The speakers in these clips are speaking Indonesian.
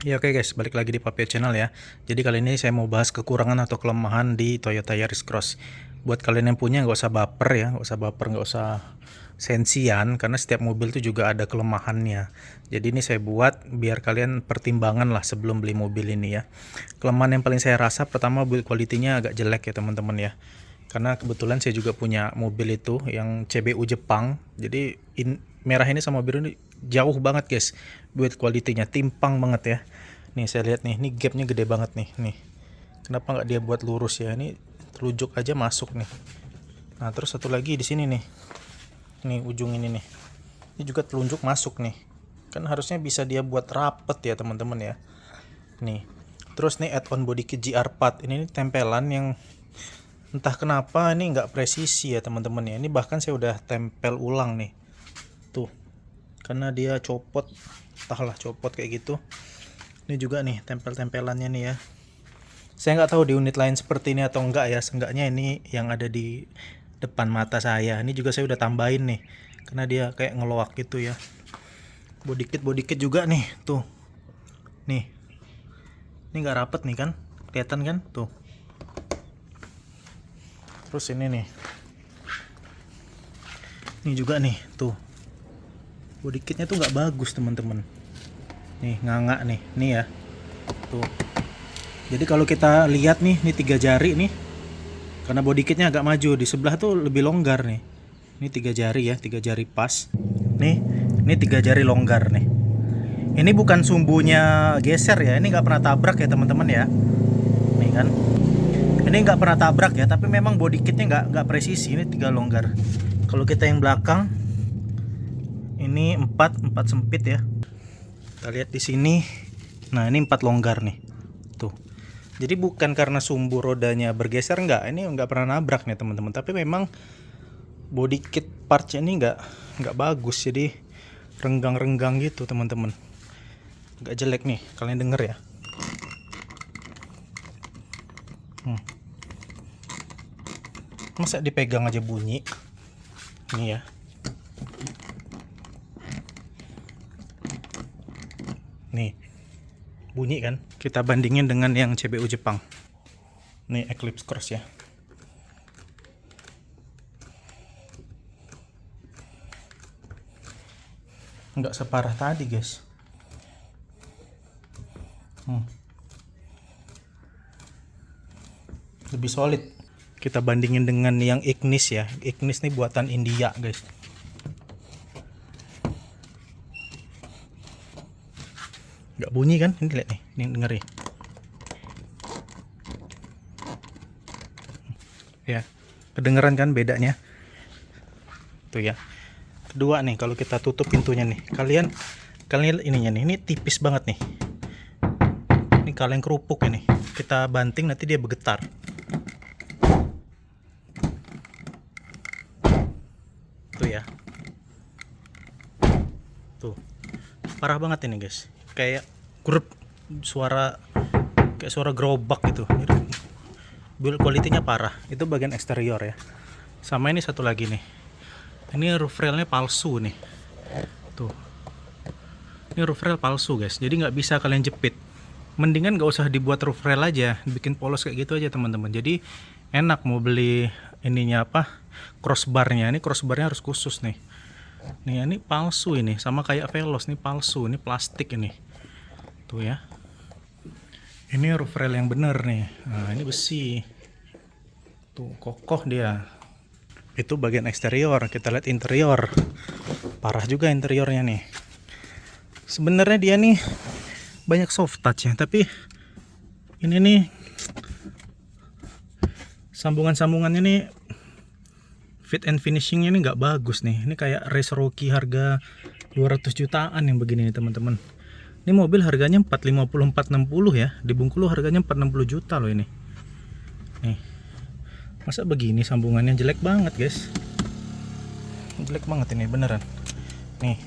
Ya oke guys, balik lagi di Papio Channel ya. Jadi kali ini saya mau bahas kekurangan atau kelemahan di Toyota Yaris Cross. Buat kalian yang punya nggak usah baper ya, nggak usah sensian, karena setiap mobil itu juga ada kelemahannya. Jadi ini saya buat biar kalian pertimbangan lah sebelum beli mobil ini ya. Kelemahan yang paling saya rasa pertama build quality-nya agak jelek ya teman-teman ya. Karena kebetulan saya juga punya mobil itu yang CBU Jepang. Jadi merah ini sama biru ini jauh banget guys. Build quality-nya timpang banget ya. Nih saya lihat nih, ini gapnya gede banget nih. Kenapa nggak dia buat lurus ya? Ini telunjuk aja masuk nih. Nah terus satu lagi di sini nih. Nih ujung ini nih. Ini juga telunjuk masuk nih. Kan harusnya bisa dia buat rapet ya teman-teman ya. Nih. Terus nih add-on body kit GR part. Ini tempelan yang entah kenapa ini nggak presisi ya teman-teman ya. Ini bahkan saya udah tempel ulang nih. Tuh. Karena dia copot. Entahlah copot kayak gitu. Ini juga nih tempel-tempelannya nih ya. Saya nggak tahu di unit lain seperti ini atau enggak ya. Seenggaknya ini yang ada di depan mata saya. Ini juga saya udah tambahin nih. Karena dia kayak ngeloak gitu ya. Body kit juga nih. Tuh. Nih. Ini nggak rapet nih kan. Kelihatan kan? Tuh. Terus ini nih. Ini juga nih. Tuh. Body kitnya tuh nggak bagus teman-teman. Nih nganga nih. Nih ya. Tuh. Jadi kalau kita lihat nih, ini 3 jari nih. Karena body kitnya agak maju, di sebelah tuh lebih longgar nih. Ini 3 jari ya, 3 jari pas. Nih, ini 3 jari longgar nih. Ini bukan sumbunya geser ya, ini nggak pernah tabrak ya teman-teman ya. Nih kan. Ini nggak pernah tabrak ya, tapi memang body kitnya nggak presisi. Ini 3 longgar. Kalau kita yang belakang, ini 4 sempit ya. Kita lihat di sini. Nah, ini 4 longgar nih. Tuh. Jadi bukan karena sumbu rodanya bergeser, ini nggak pernah nabrak nih teman-teman. Tapi memang body kit partsnya ini nggak bagus, jadi renggang-renggang gitu teman-teman. Nggak jelek nih, kalian denger ya. Masa dipegang aja bunyi? Nih ya. Nih bunyi kan. Kita bandingin dengan yang CBU Jepang. Nih Eclipse Cross ya. Nggak separah tadi guys. Lebih solid. Kita bandingin dengan yang Ignis ya. Ignis nih buatan India guys. Nggak bunyi kan? Ini lihat nih, ini denger ya. Ya, kedengeran kan bedanya? Tuh ya. Kedua nih, kalau kita tutup pintunya nih, kalian ininya nih, ini tipis banget nih. Ini kaleng kerupuk ini. Kita banting nanti dia bergetar. Tuh ya. Tuh. Parah banget ini guys. Kayak grup suara gerobak gitu. Build quality-nya parah. Itu bagian eksterior ya. Sama ini satu lagi nih. Ini roof railnya palsu nih. Tuh. Ini roof rail palsu guys. Jadi nggak bisa kalian jepit. Mendingan nggak usah dibuat roof rail aja, bikin polos kayak gitu aja teman-teman. Jadi enak mau beli ininya apa? Crossbarnya. Ini crossbarnya harus khusus nih. Nih ini palsu ini, sama kayak Veloz nih palsu, ini plastik ini. Tuh ya. Ini roof rail yang bener nih. Nah, ini besi. Tuh kokoh dia. Itu bagian eksterior. Kita lihat interior. Parah juga interiornya nih. Sebenarnya dia nih banyak soft touch ya, tapi ini nih sambungan-sambungannya nih fit and finishingnya nih nggak bagus nih. Ini kayak Race Rocky harga 200 jutaan yang begini nih teman-teman. Ini mobil harganya 450 460 ya. Di Bengkulu harganya 460 juta loh ini. Nih. Masa begini sambungannya jelek banget, guys. Jelek banget ini beneran. Nih.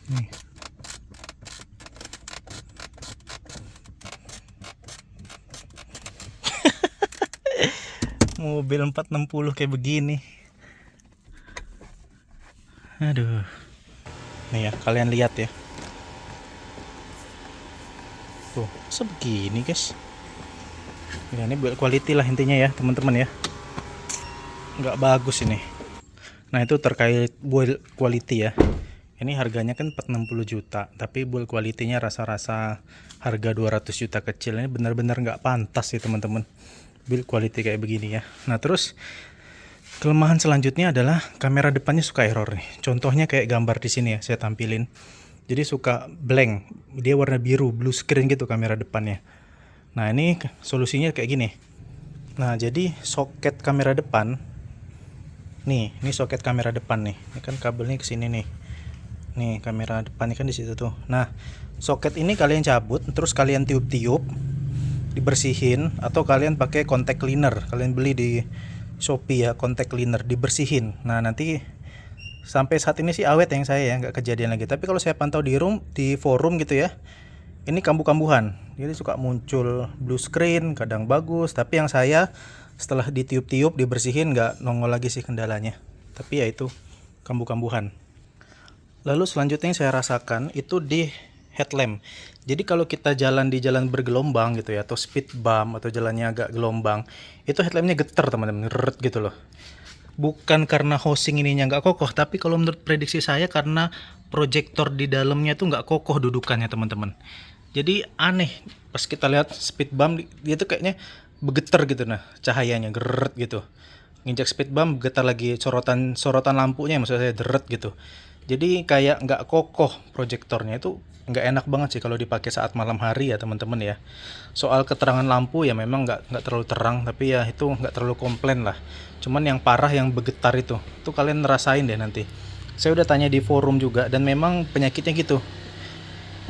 Nih. Mobil 460 kayak begini. Aduh. Nih ya, kalian lihat ya. Tuh, sebegini guys. Ya, ini build quality lah intinya ya teman-teman ya. Nggak bagus ini. Nah itu terkait build quality ya. Ini harganya kan 460 juta, tapi build quality-nya rasa-rasa harga 200 juta kecil. Ini benar-benar nggak pantas sih teman-teman. Build quality kayak begini ya. Nah terus kelemahan selanjutnya adalah kamera depannya suka error nih. Contohnya kayak gambar di sini ya, saya tampilin. Jadi suka blank, dia warna biru, blue screen gitu kamera depannya. Nah ini solusinya kayak gini. Nah jadi soket kamera depan, nih ini soket kamera depan nih. Ini kan kabelnya ke sini nih. Nih kamera depannya kan di situ tuh. Nah soket ini kalian cabut, terus kalian tiup-tiup, dibersihin, atau kalian pakai contact cleaner. Kalian beli di Shopee ya, contact cleaner, dibersihin. Nah nanti sampai saat ini sih awet yang saya ya, nggak kejadian lagi. Tapi kalau saya pantau di forum gitu ya, ini kambuh-kambuhan. Jadi suka muncul blue screen, kadang bagus. Tapi yang saya setelah ditiup-tiup, dibersihin, nggak nongol lagi sih kendalanya. Tapi ya itu kambuh-kambuhan. Lalu selanjutnya yang saya rasakan itu di headlamp. Jadi kalau kita jalan di jalan bergelombang gitu ya, atau speed bump, atau jalannya agak gelombang, itu headlampnya getar teman-teman, ngeret gitu loh. Bukan karena housing ininya nggak kokoh, tapi kalau menurut prediksi saya karena proyektor di dalamnya tuh nggak kokoh dudukannya teman-teman. Jadi aneh pas kita lihat speed bump, dia tuh kayaknya bergetar gitu, nah cahayanya geret gitu. Nginjak speed bump getar lagi, sorotan lampunya maksud saya deret gitu. Jadi kayak nggak kokoh proyektornya, itu nggak enak banget sih kalau dipakai saat malam hari ya teman-teman ya. Soal keterangan lampu ya memang nggak terlalu terang, tapi ya itu nggak terlalu komplain lah. Cuman yang parah yang bergetar itu kalian ngerasain deh nanti. Saya udah tanya di forum juga, dan memang penyakitnya gitu.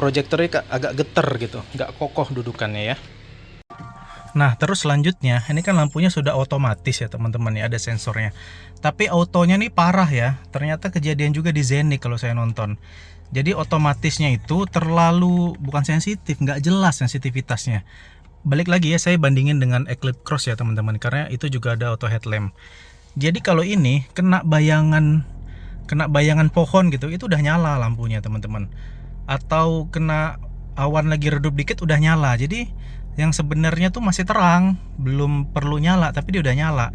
Proyektornya agak getar gitu, nggak kokoh dudukannya ya. Nah terus selanjutnya, ini kan lampunya sudah otomatis ya teman-teman ya, ada sensornya. Tapi autonya nih parah ya, ternyata kejadian juga di Zenith kalau saya nonton. Jadi otomatisnya itu terlalu bukan sensitif, nggak jelas sensitivitasnya. Balik lagi ya, saya bandingin dengan Eclipse Cross ya teman-teman, karena itu juga ada auto headlamp. Jadi kalau ini kena bayangan pohon gitu, itu udah nyala lampunya teman-teman. Atau kena awan lagi redup dikit udah nyala. Jadi yang sebenarnya tuh masih terang, belum perlu nyala, tapi dia udah nyala.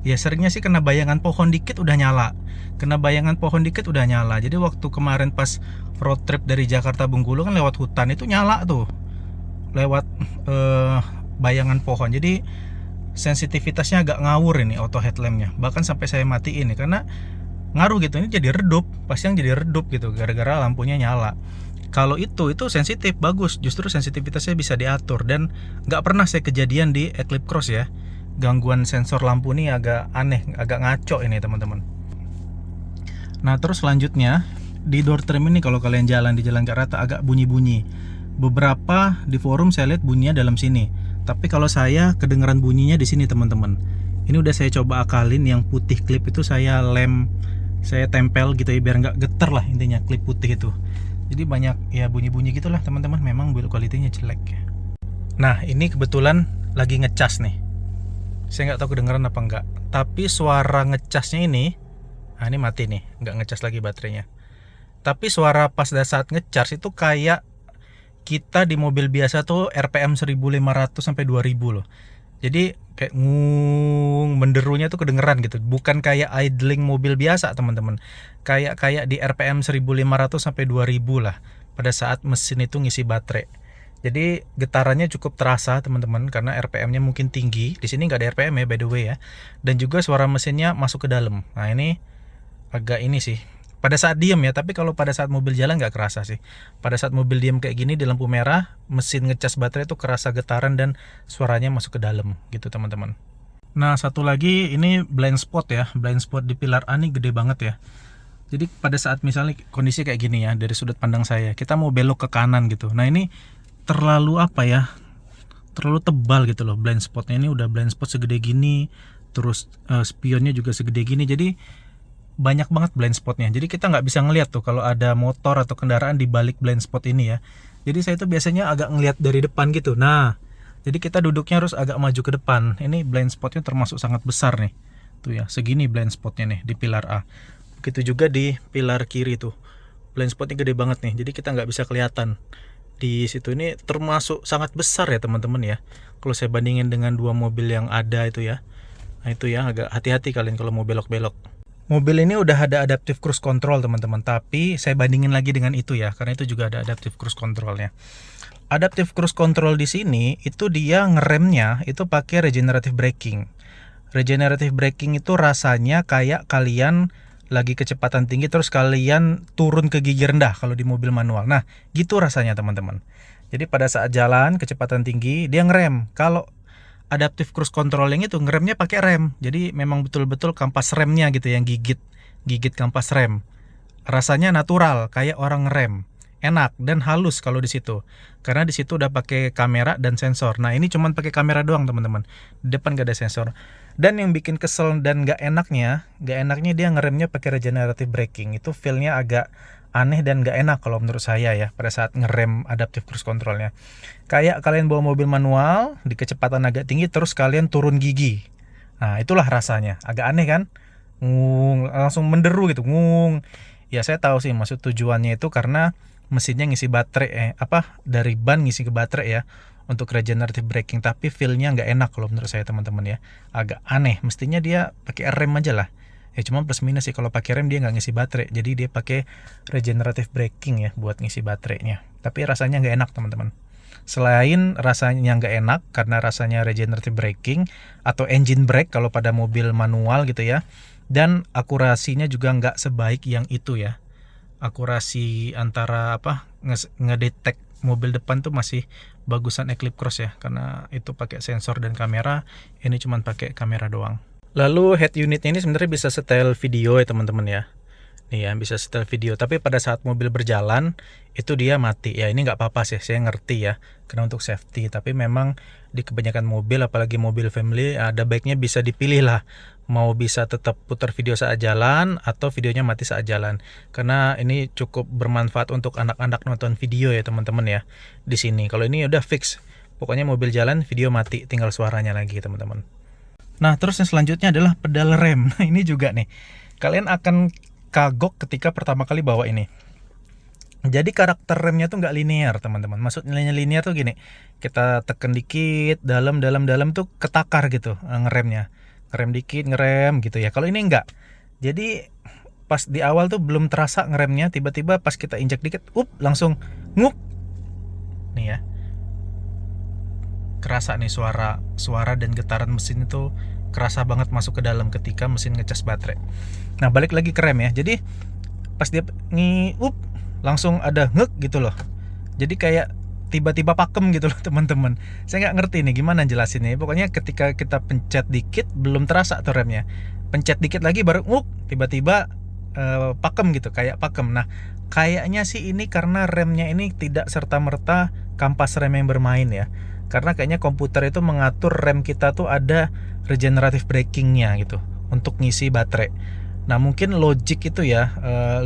Ya seringnya sih kena bayangan pohon dikit udah nyala. Kena bayangan pohon dikit udah nyala. Jadi waktu kemarin pas road trip dari Jakarta Bengkulu kan lewat hutan, itu nyala tuh. Lewat bayangan pohon. Jadi sensitivitasnya agak ngawur ini auto headlampnya. Bahkan sampai saya matiin nih, karena ngaruh gitu. Ini jadi redup, pas yang jadi redup gitu gara-gara lampunya nyala. Kalau itu sensitif, bagus, justru sensitivitasnya bisa diatur. Dan nggak pernah saya kejadian di Eclipse Cross ya. Gangguan sensor lampu ini agak aneh, agak ngaco ini teman-teman. Nah terus selanjutnya di door trim ini, kalau kalian jalan di jalan rata agak bunyi-bunyi. Beberapa di forum saya lihat bunyinya dalam sini, tapi kalau saya kedengeran bunyinya di sini teman-teman. Ini udah saya coba akalin, yang putih klip itu saya tempel gitu ya, biar nggak getar lah intinya klip putih itu. Jadi banyak ya bunyi-bunyi gitulah teman-teman, memang build quality-nya jelek ya. Nah ini kebetulan lagi ngecas nih, saya nggak tahu kedengeran apa enggak, tapi suara ngecasnya ini, nah ini mati nih, nggak ngecas lagi baterainya. Tapi suara pas saat ngecas itu kayak kita di mobil biasa tuh RPM 1500 sampai 2000 loh. Jadi kayak menderunya tuh kedengeran gitu. Bukan kayak idling mobil biasa teman-teman. Kayak di RPM 1500 sampai 2000 lah pada saat mesin itu ngisi baterai. Jadi getarannya cukup terasa teman-teman, karena RPM-nya mungkin tinggi. Di sini nggak ada RPM ya by the way ya. Dan juga suara mesinnya masuk ke dalam. Nah ini agak ini sih. Pada saat diem ya, tapi kalau pada saat mobil jalan nggak kerasa sih. Pada saat mobil diem kayak gini di lampu merah, mesin ngecas baterai itu kerasa getaran dan suaranya masuk ke dalam gitu teman-teman. Nah satu lagi, ini blind spot ya. Blind spot di pilar A ini gede banget ya. Jadi pada saat misalnya kondisi kayak gini ya, dari sudut pandang saya, kita mau belok ke kanan gitu. Nah ini terlalu apa ya, terlalu tebal gitu loh blind spotnya. Ini udah blind spot segede gini, terus spionnya juga segede gini. Jadi banyak banget blind spotnya. Jadi kita nggak bisa ngelihat tuh kalau ada motor atau kendaraan di balik blind spot ini ya. Jadi saya tuh biasanya agak ngelihat dari depan gitu. Nah, jadi kita duduknya harus agak maju ke depan. Ini blind spotnya termasuk sangat besar nih. Tuh ya, segini blind spotnya nih di pilar A. Begitu juga di pilar kiri tuh, blind spotnya gede banget nih, jadi kita nggak bisa kelihatan di situ. Ini termasuk sangat besar ya teman-teman ya, kalau saya bandingin dengan dua mobil yang ada itu ya. Nah itu ya, agak hati-hati kalian kalau mau belok-belok. Mobil ini udah ada adaptive cruise control teman-teman, tapi saya bandingin lagi dengan itu ya, karena itu juga ada adaptive cruise controlnya. Adaptive cruise control di sini itu dia ngeremnya itu pakai regenerative braking. Regenerative braking itu rasanya kayak kalian lagi kecepatan tinggi terus kalian turun ke gigi rendah kalau di mobil manual. Nah, gitu rasanya teman-teman. Jadi pada saat jalan kecepatan tinggi dia ngerem. Kalau adaptive cruise controlling itu ngeremnya pakai rem. Jadi memang betul-betul kampas remnya gitu yang gigit kampas rem. Rasanya natural kayak orang ngerem. Enak dan halus kalau di situ. Karena di situ udah pakai kamera dan sensor. Nah, ini cuman pakai kamera doang, teman-teman. Di depan gak ada sensor. Dan yang bikin kesel dan gak enaknya dia ngeremnya pakai regenerative braking. Itu feel-nya agak aneh dan gak enak kalau menurut saya ya pada saat ngerem adaptive cruise controlnya. Kayak kalian bawa mobil manual di kecepatan agak tinggi terus kalian turun gigi. Nah, itulah rasanya. Agak aneh kan? Ngung, langsung menderu gitu, ngung. Ya saya tahu sih maksud tujuannya itu karena mesinnya ngisi baterai dari ban ngisi ke baterai ya untuk regenerative braking, tapi feel-nya nggak enak kalau menurut saya teman-teman ya. Agak aneh, mestinya dia pakai rem aja lah. Ya cuma plus minus sih, kalau pakai rem dia nggak ngisi baterai, jadi dia pakai regenerative braking ya buat ngisi baterainya. Tapi rasanya nggak enak teman-teman. Selain rasanya nggak enak karena rasanya regenerative braking atau engine brake kalau pada mobil manual gitu ya, dan akurasinya juga nggak sebaik yang itu ya. Akurasi antara ngedetect mobil depan tuh masih bagusan Eclipse Cross ya, karena itu pakai sensor dan kamera, ini cuma pakai kamera doang. Lalu head unitnya ini sebenarnya bisa setel video ya teman-teman ya. Nih ya, bisa setel video, tapi pada saat mobil berjalan itu dia mati ya. Ini nggak apa-apa sih, saya ngerti ya, karena untuk safety. Tapi memang di kebanyakan mobil, apalagi mobil family, ada baiknya bisa dipilih lah, mau bisa tetap putar video saat jalan atau videonya mati saat jalan, karena ini cukup bermanfaat untuk anak-anak nonton video ya teman-teman ya. Di sini kalau ini udah fix, pokoknya mobil jalan video mati, tinggal suaranya lagi teman-teman. Nah terus yang selanjutnya adalah pedal rem. Nah ini juga nih, kalian akan kagok ketika pertama kali bawa ini. Jadi karakter remnya tuh nggak linear teman-teman. Maksudnya linear tuh gini, kita tekan dikit, dalam tuh ketakar gitu ngeremnya. Ngerem dikit, ngerem gitu ya. Kalau ini enggak. Jadi pas di awal tuh belum terasa ngeremnya, tiba-tiba pas kita injak dikit, langsung nguk. Nih ya. Kerasa nih suara dan getaran mesin itu kerasa banget masuk ke dalam ketika mesin ngecas baterai. Nah, balik lagi ke rem ya. Jadi pas dia langsung ada ngek gitu loh. Jadi kayak tiba-tiba pakem gitu loh teman-teman. Saya nggak ngerti nih gimana jelasinnya. Pokoknya ketika kita pencet dikit belum terasa tuh remnya. Pencet dikit lagi baru tiba-tiba pakem gitu, kayak pakem. Nah, kayaknya sih ini karena remnya ini tidak serta-merta kampas rem yang bermain ya. Karena kayaknya komputer itu mengatur rem kita tuh ada regenerative brakingnya gitu untuk ngisi baterai. Nah mungkin logic itu ya,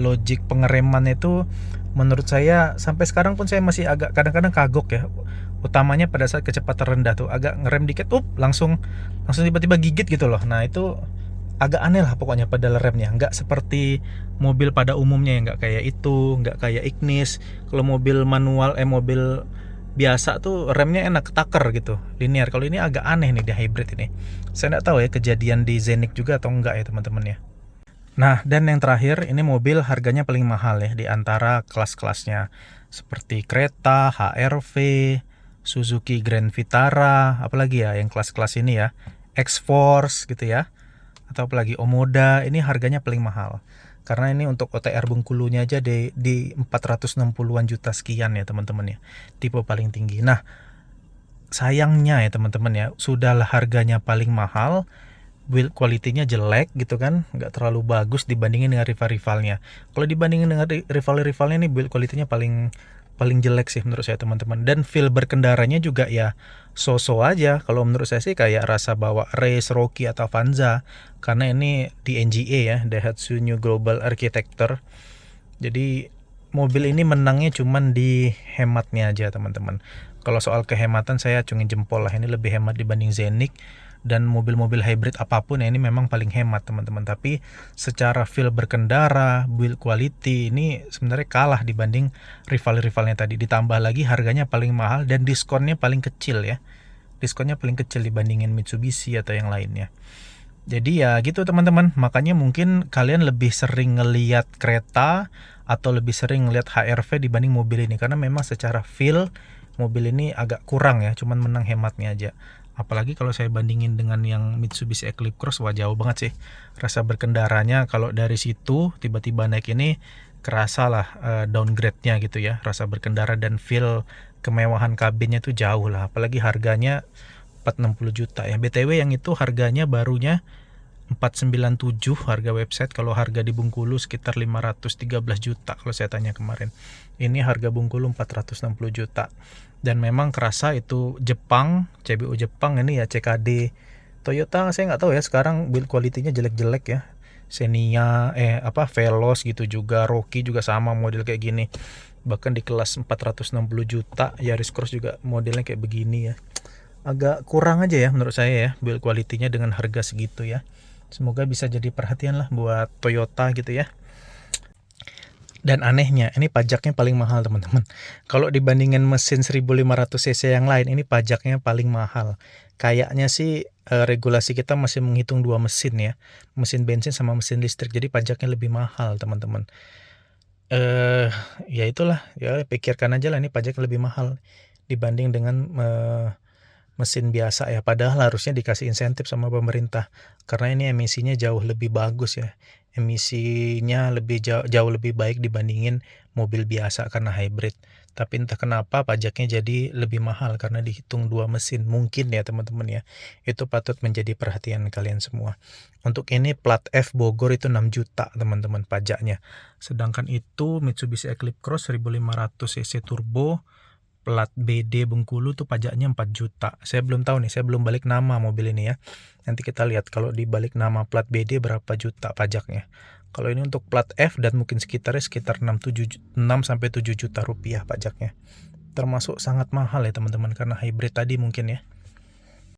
logic pengereman itu menurut saya sampai sekarang pun saya masih agak kadang-kadang kagok ya. Utamanya pada saat kecepatan rendah tuh agak ngerem dikit, langsung tiba-tiba gigit gitu loh. Nah itu agak aneh lah pokoknya pedal remnya, nggak seperti mobil pada umumnya, nggak kayak itu, nggak kayak Ignis. Kalau mobil manual, mobil biasa tuh remnya enak ketakar gitu, linear. Kalau ini agak aneh nih di hybrid ini. Saya nggak tahu ya kejadian di Scenic juga atau enggak ya teman-teman ya. Nah, dan yang terakhir, ini mobil harganya paling mahal ya di antara kelas-kelasnya. Seperti Creta, HR-V, Suzuki Grand Vitara, apalagi ya yang kelas-kelas ini ya, X-Force gitu ya. Atau apalagi Omoda, ini harganya paling mahal. Karena ini untuk OTR Bengkulunya aja di 460-an juta sekian ya teman-teman ya. Tipe paling tinggi. Nah, sayangnya ya teman-teman ya, sudahlah harganya paling mahal, build quality-nya jelek gitu kan, nggak terlalu bagus dibandingin dengan rival-rivalnya. Kalau dibandingin dengan rival-rivalnya nih, build quality-nya paling jelek sih menurut saya teman-teman. Dan feel berkendaranya juga ya so-so aja. Kalau menurut saya sih kayak rasa bawa Race, Rocky atau Avanza, karena ini di NGA ya, Daihatsu New Global Architecture. Jadi mobil ini menangnya cuman di hematnya aja teman-teman. Kalau soal kehematan saya acungin jempol lah, ini lebih hemat dibanding Scenic. dan mobil-mobil hybrid apapun ya ini memang paling hemat teman-teman. Tapi secara feel berkendara, build quality ini sebenarnya kalah dibanding rival-rivalnya tadi. Ditambah lagi harganya paling mahal dan diskonnya paling kecil ya. Diskonnya paling kecil dibandingin Mitsubishi atau yang lainnya. Jadi ya gitu teman-teman, makanya mungkin kalian lebih sering ngelihat kereta atau lebih sering ngelihat HR-V dibanding mobil ini, karena memang secara feel mobil ini agak kurang ya, cuman menang hematnya aja. Apalagi kalau saya bandingin dengan yang Mitsubishi Eclipse Cross, wah jauh banget sih rasa berkendaranya. Kalau dari situ tiba-tiba naik ini kerasa lah downgrade-nya gitu ya, rasa berkendara dan feel kemewahan kabinnya tuh jauh lah, apalagi harganya 460 juta ya. BTW yang itu harganya barunya 497 harga website, kalau harga di Bengkulu sekitar 513 juta kalau saya tanya kemarin. Ini harga Bengkulu 460 juta. Dan memang kerasa itu Jepang, CBU Jepang ini ya CKD. Toyota saya nggak tahu ya, sekarang build quality-nya jelek-jelek ya. Xenia, Veloz gitu juga, Rocky juga sama model kayak gini. Bahkan di kelas 460 juta Yaris Cross juga modelnya kayak begini ya. Agak kurang aja ya menurut saya ya build quality-nya dengan harga segitu ya. Semoga bisa jadi perhatian lah buat Toyota gitu ya. Dan anehnya ini pajaknya paling mahal teman-teman. Kalau dibandingin mesin 1500 cc yang lain, ini pajaknya paling mahal. Kayaknya sih regulasi kita masih menghitung dua mesin ya, mesin bensin sama mesin listrik, jadi pajaknya lebih mahal teman-teman. Ya itulah ya, pikirkan aja lah, ini pajak lebih mahal dibanding dengan mesin biasa ya, padahal harusnya dikasih insentif sama pemerintah karena ini emisinya jauh lebih bagus ya, emisinya lebih jauh lebih baik dibandingin mobil biasa karena hybrid. Tapi entah kenapa pajaknya jadi lebih mahal karena dihitung dua mesin, mungkin ya teman-teman ya. Itu patut menjadi perhatian kalian semua. Untuk ini plat F Bogor itu 6 juta teman-teman pajaknya, sedangkan itu Mitsubishi Eclipse Cross 1500 cc turbo plat BD Bengkulu tuh pajaknya 4 juta. Saya belum tahu nih, saya belum balik nama mobil ini ya. Nanti kita lihat kalau dibalik nama plat BD berapa juta pajaknya. Kalau ini untuk plat F dan mungkin sekitarnya sekitar 6 sampai 7 juta rupiah pajaknya. Termasuk sangat mahal ya teman-teman karena hybrid tadi mungkin ya.